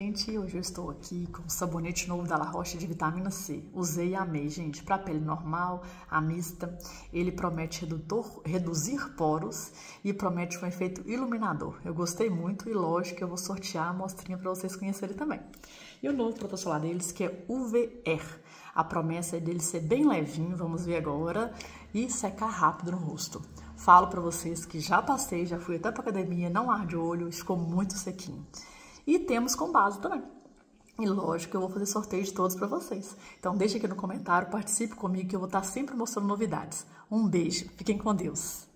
Gente, hoje eu estou aqui com o sabonete novo da La Roche de vitamina C. Usei e amei, gente, para pele normal, a mista. Ele promete reduzir poros e promete um efeito iluminador. Eu gostei muito e lógico que eu vou sortear a amostrinha para vocês conhecerem também. E o novo protetor solar deles que é UV Air. A promessa é dele ser bem levinho, vamos ver agora, e secar rápido no rosto. Falo para vocês que já passei, já fui até para academia, não arde o olho, ficou muito sequinho. E temos com base também. E lógico que eu vou fazer sorteio de todos para vocês. Então deixa aqui no comentário, participe comigo que eu vou estar sempre mostrando novidades. Um beijo, fiquem com Deus.